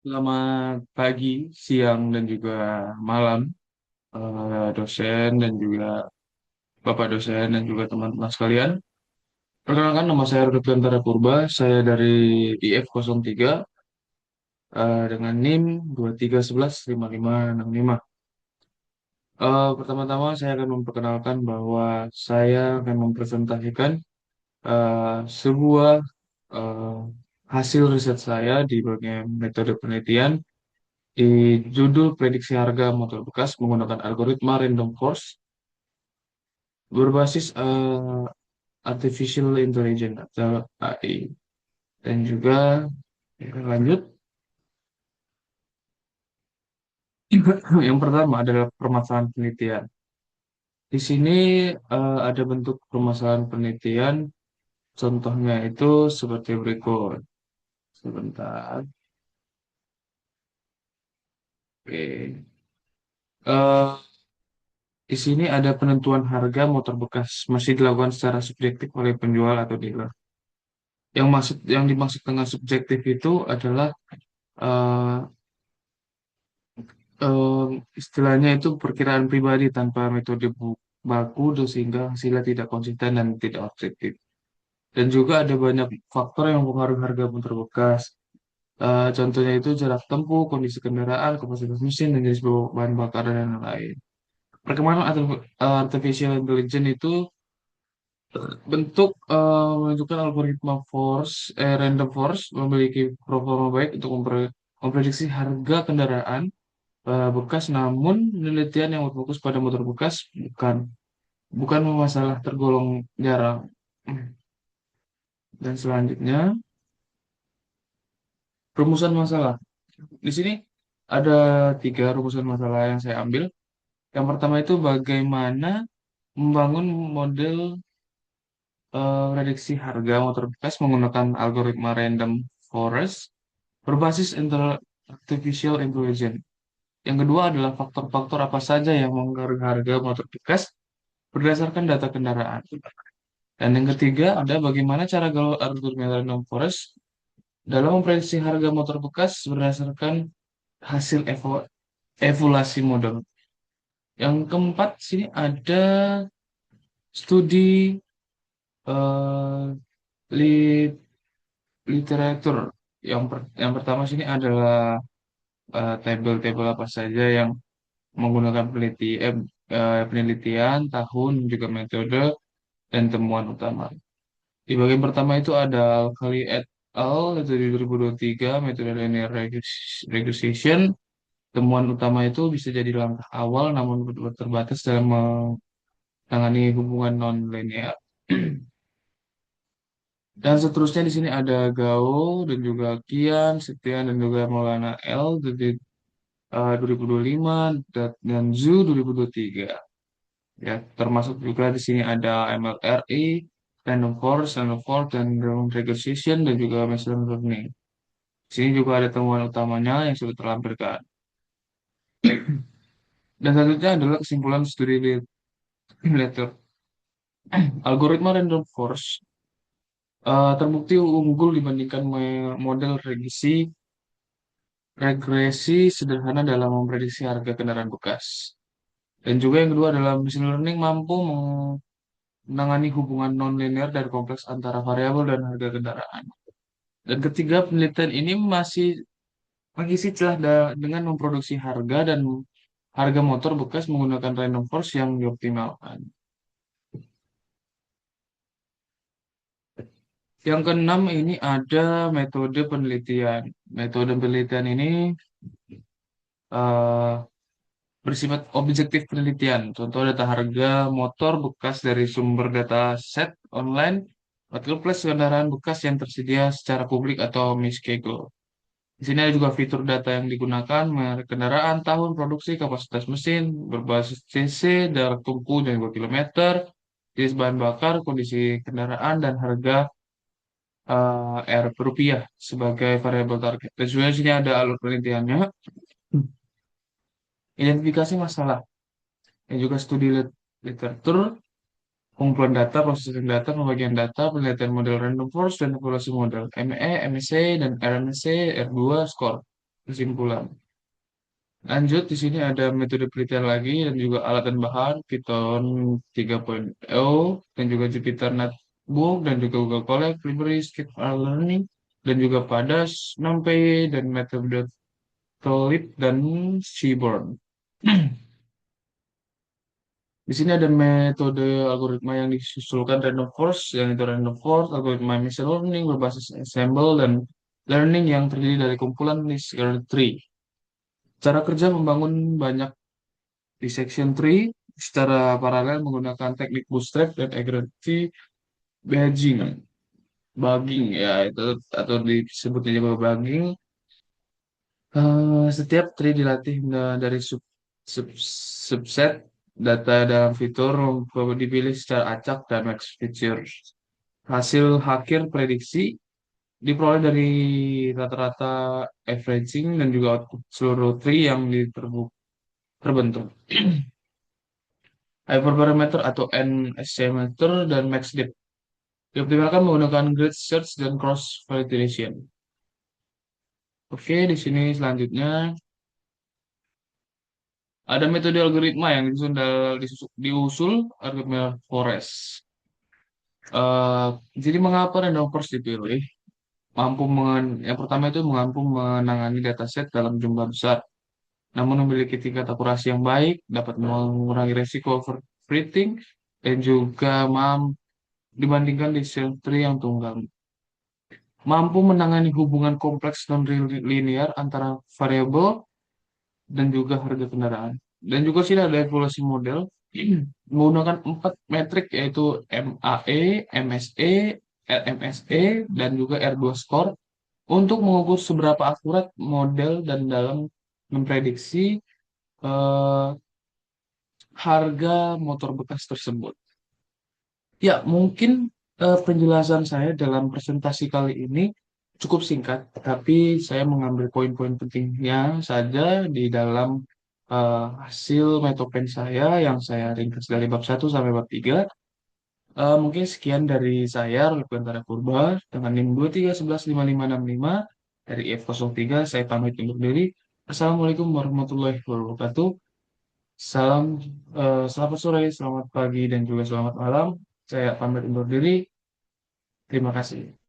Selamat pagi, siang, dan juga malam, dosen dan juga Bapak dosen dan juga teman-teman sekalian. Perkenalkan, nama saya Rudi Antara Purba, saya dari IF 03 dengan NIM 23115565. Pertama-tama saya akan memperkenalkan bahwa saya akan mempresentasikan sebuah eh, hasil riset saya di bagian metode penelitian di judul prediksi harga motor bekas menggunakan algoritma random forest berbasis artificial intelligence atau AI. Dan juga lanjut, yang pertama adalah permasalahan penelitian. Di sini ada bentuk permasalahan penelitian, contohnya itu seperti berikut. Sebentar. Oke. Eh, di sini ada penentuan harga motor bekas masih dilakukan secara subjektif oleh penjual atau dealer. Yang dimaksud dengan subjektif itu adalah eh, istilahnya itu perkiraan pribadi tanpa metode baku sehingga hasilnya tidak konsisten dan tidak objektif. Dan juga ada banyak faktor yang mempengaruhi harga motor bekas. Contohnya itu jarak tempuh, kondisi kendaraan, kapasitas mesin, dan jenis bahan bakar dan lain-lain. Perkembangan artificial intelligence itu bentuk menunjukkan algoritma random force memiliki performa baik untuk memprediksi harga kendaraan bekas, namun penelitian yang berfokus pada motor bekas bukan masalah tergolong jarang. Dan selanjutnya, rumusan masalah. Di sini ada tiga rumusan masalah yang saya ambil. Yang pertama itu bagaimana membangun model prediksi harga motor bekas menggunakan algoritma random forest berbasis artificial intelligence. Yang kedua adalah faktor-faktor apa saja yang mempengaruhi harga motor bekas berdasarkan data kendaraan. Dan yang ketiga ada bagaimana cara galau algoritma random forest dalam memprediksi harga motor bekas berdasarkan hasil evaluasi model. Yang keempat sini ada studi eh, lit- literatur. Yang pertama sini adalah tabel-tabel apa saja yang menggunakan penelitian, tahun, juga metode, dan temuan utama. Di bagian pertama itu ada Kali et al. Itu di 2023 metode linear regression. Temuan utama itu bisa jadi langkah awal namun terbatas dalam menangani hubungan non-linear. Dan seterusnya di sini ada Gao dan juga Kian, Setian dan juga Maulana L dari 2025 dan Zhu 2023. Ya, termasuk juga di sini ada MLRI, Random Forest, dan Random Regression, dan juga Machine Learning. Di sini juga ada temuan utamanya yang sudah terlampirkan. Dan selanjutnya adalah kesimpulan studi letter. Algoritma Random Forest terbukti unggul dibandingkan model regresi sederhana dalam memprediksi harga kendaraan bekas. Dan juga yang kedua adalah machine learning mampu menangani hubungan nonlinear dan kompleks antara variabel dan harga kendaraan. Dan ketiga, penelitian ini masih mengisi celah dengan memproduksi harga dan harga motor bekas menggunakan random forest yang dioptimalkan. Yang keenam ini ada metode penelitian. Metode penelitian ini eh, bersifat objektif penelitian. Contoh data harga motor bekas dari sumber data set online, marketplace kendaraan bekas yang tersedia secara publik atau Miskego. Di sini ada juga fitur data yang digunakan, merek kendaraan, tahun produksi, kapasitas mesin, berbasis CC, jarak tempuh dan 2 kilometer, jenis bahan bakar, kondisi kendaraan, dan harga R per rupiah sebagai variabel target. Dan sebenarnya di sini ada alur penelitiannya, identifikasi masalah, dan juga studi literatur, pengumpulan data, processing data, pembagian data, penelitian model random forest, dan evaluasi model ME, MSC, dan RMSC, R2, skor. kesimpulan. Lanjut, di sini ada metode penelitian lagi dan juga alat dan bahan Python 3.0 dan juga Jupyter Notebook dan juga Google Colab, Library, Skillshare Learning dan juga PADAS, NumPy dan Matplotlib dan Seaborn. Di sini ada metode algoritma yang disusulkan random forest, yang itu random forest, algoritma machine learning berbasis ensemble dan learning yang terdiri dari kumpulan discrete tree. Cara kerja membangun banyak dissection tree secara paralel menggunakan teknik bootstrap dan aggressive badging, bugging ya itu atau disebutnya juga bugging. Setiap tree dilatih dari sub- subset data dalam fitur dipilih secara acak dan max feature. Hasil akhir prediksi diperoleh dari rata-rata averaging dan juga output seluruh tree yang terbentuk. Hyperparameter atau NSCmeter dan MaxDip dioptimalkan menggunakan grid search dan cross validation. Oke, di sini selanjutnya ada metode algoritma yang diusul algoritma Forest. Eh, jadi mengapa random forest dipilih? Yang pertama itu mampu menangani dataset dalam jumlah besar, namun memiliki tingkat akurasi yang baik, dapat mengurangi resiko overfitting, dan juga dibandingkan di tree yang tunggal. Mampu menangani hubungan kompleks non-linear antara variabel dan juga harga kendaraan. Dan juga sih ada evaluasi model menggunakan 4 metrik yaitu MAE, MSE, RMSE, dan juga R2 score untuk mengukur seberapa akurat model dan dalam memprediksi eh, harga motor bekas tersebut. Ya, mungkin penjelasan saya dalam presentasi kali ini cukup singkat, tapi saya mengambil poin-poin pentingnya saja di dalam hasil metopen saya yang saya ringkas dari bab 1 sampai bab 3. Mungkin sekian dari saya, Rolf Gantara Purba, dengan NIM 231155565 dari F03. Saya pamit undur diri. Assalamualaikum warahmatullahi wabarakatuh. Salam, selamat sore, selamat pagi, dan juga selamat malam. Saya pamit undur diri. Terima kasih.